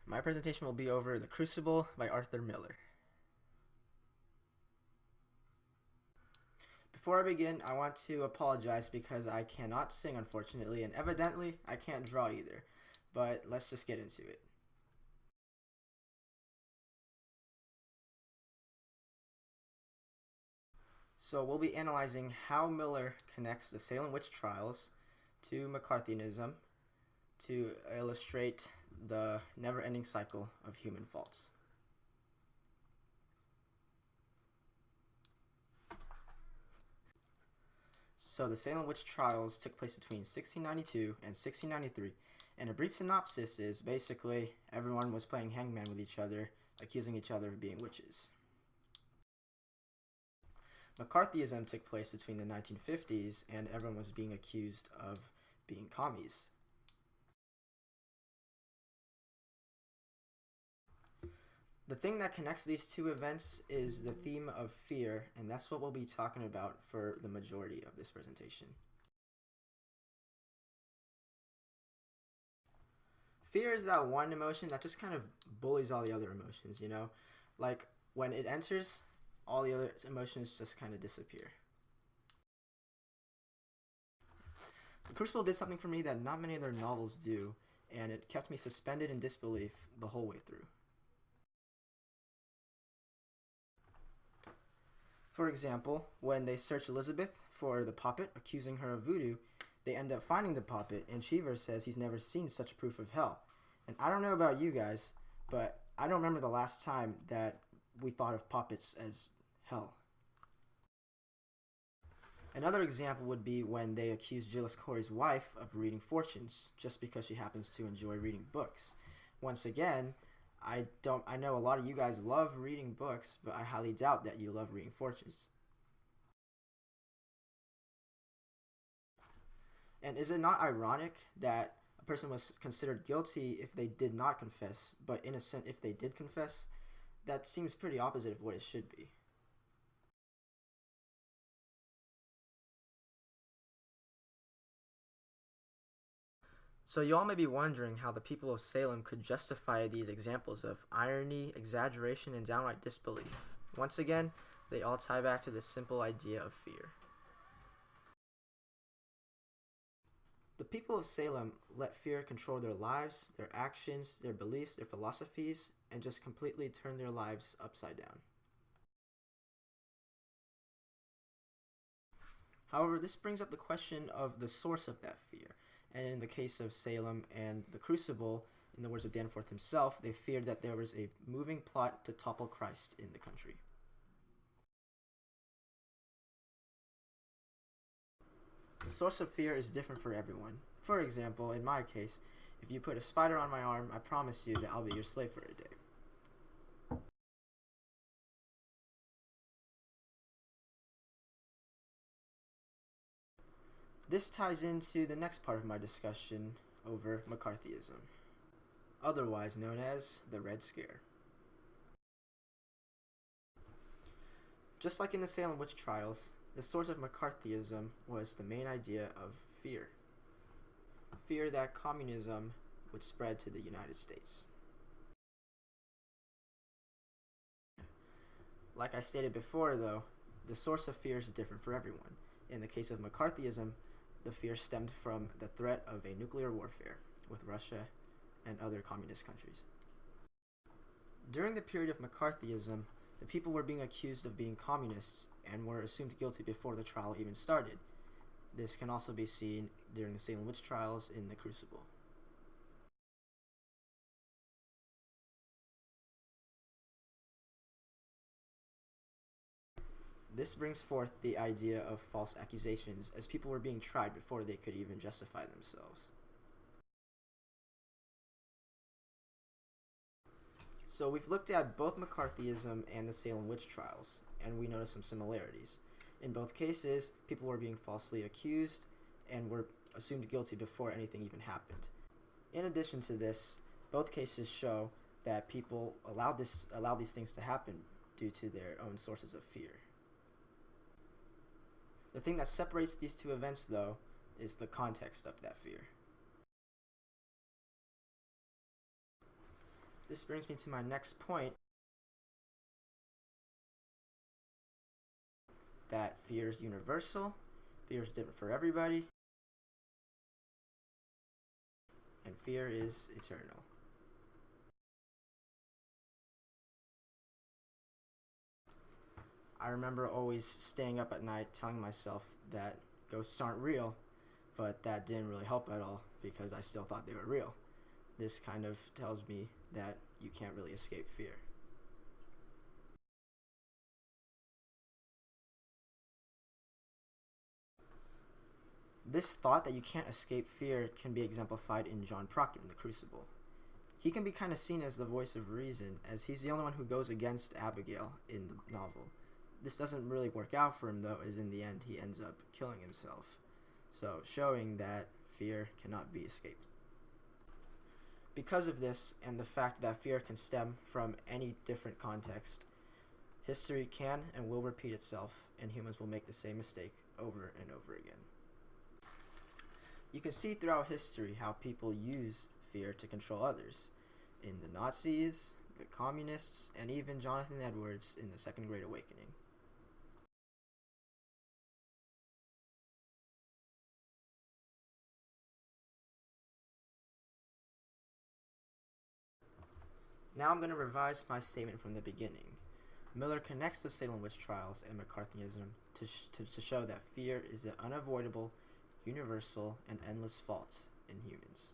My presentation will be over The Crucible by Arthur Miller. Before I begin, I want to apologize because I cannot sing, unfortunately, and evidently I can't draw either. But let's just get into it. So we'll be analyzing how Miller connects the Salem witch trials to McCarthyism to illustrate the never-ending cycle of human faults. So the Salem witch trials took place between 1692 and 1693, and a brief synopsis is basically everyone was playing hangman with each other, accusing each other of being witches. McCarthyism took place between the 1950s, and everyone was being accused of being commies. The thing that connects these two events is the theme of fear, and that's what we'll be talking about for the majority of this presentation. Fear is that one emotion that just kind of bullies all the other emotions, you know? Like, when it enters, all the other emotions just kind of disappear. The Crucible did something for me that not many other novels do, and it kept me suspended in disbelief the whole way through. For example, when they search Elizabeth for the puppet, accusing her of voodoo, they end up finding the puppet, and Cheever says he's never seen such proof of hell. And I don't know about you guys, but I don't remember the last time that we thought of puppets as hell. Another example would be when they accuse Gillis Corey's wife of reading fortunes just because she happens to enjoy reading books. Once again, I know a lot of you guys love reading books, but I highly doubt that you love reading fortunes. And is it not ironic that a person was considered guilty if they did not confess, but innocent if they did confess? That seems pretty opposite of what it should be. So you all may be wondering how the people of Salem could justify these examples of irony, exaggeration, and downright disbelief. Once again, they all tie back to this simple idea of fear. The people of Salem let fear control their lives, their actions, their beliefs, their philosophies, and just completely turn their lives upside down. However, this brings up the question of the source of that fear. And in the case of Salem and the Crucible, in the words of Danforth himself, they feared that there was a moving plot to topple Christ in the country. The source of fear is different for everyone. For example, in my case, if you put a spider on my arm, I promise you that I'll be your slave for a day. This ties into the next part of my discussion over McCarthyism, otherwise known as the Red Scare. Just like in the Salem witch trials, the source of McCarthyism was the main idea of fear. Fear that communism would spread to the United States. Like I stated before, though, the source of fear is different for everyone. In the case of McCarthyism, the fear stemmed from the threat of a nuclear warfare with Russia and other communist countries. During the period of McCarthyism, the people were being accused of being communists and were assumed guilty before the trial even started. This can also be seen during the Salem witch trials in the Crucible. This brings forth the idea of false accusations, as people were being tried before they could even justify themselves. So we've looked at both McCarthyism and the Salem witch trials, and we noticed some similarities. In both cases, people were being falsely accused and were assumed guilty before anything even happened. In addition to this, both cases show that people allowed these things to happen due to their own sources of fear. The thing that separates these two events, though, is the context of that fear. This brings me to my next point, that fear is universal, fear is different for everybody, and fear is eternal. I remember always staying up at night telling myself that ghosts aren't real, but that didn't really help at all because I still thought they were real. This kind of tells me that you can't really escape fear. This thought that you can't escape fear can be exemplified in John Proctor in The Crucible. He can be kind of seen as the voice of reason, as he's the only one who goes against Abigail in the novel. This doesn't really work out for him, though, as in the end he ends up killing himself. So, showing that fear cannot be escaped. Because of this, and the fact that fear can stem from any different context, history can and will repeat itself, and humans will make the same mistake over and over again. You can see throughout history how people use fear to control others. In the Nazis, the communists, and even Jonathan Edwards in the Second Great Awakening. Now I'm going to revise my statement from the beginning. Miller connects the Salem witch trials and McCarthyism to show that fear is an unavoidable, universal, and endless fault in humans.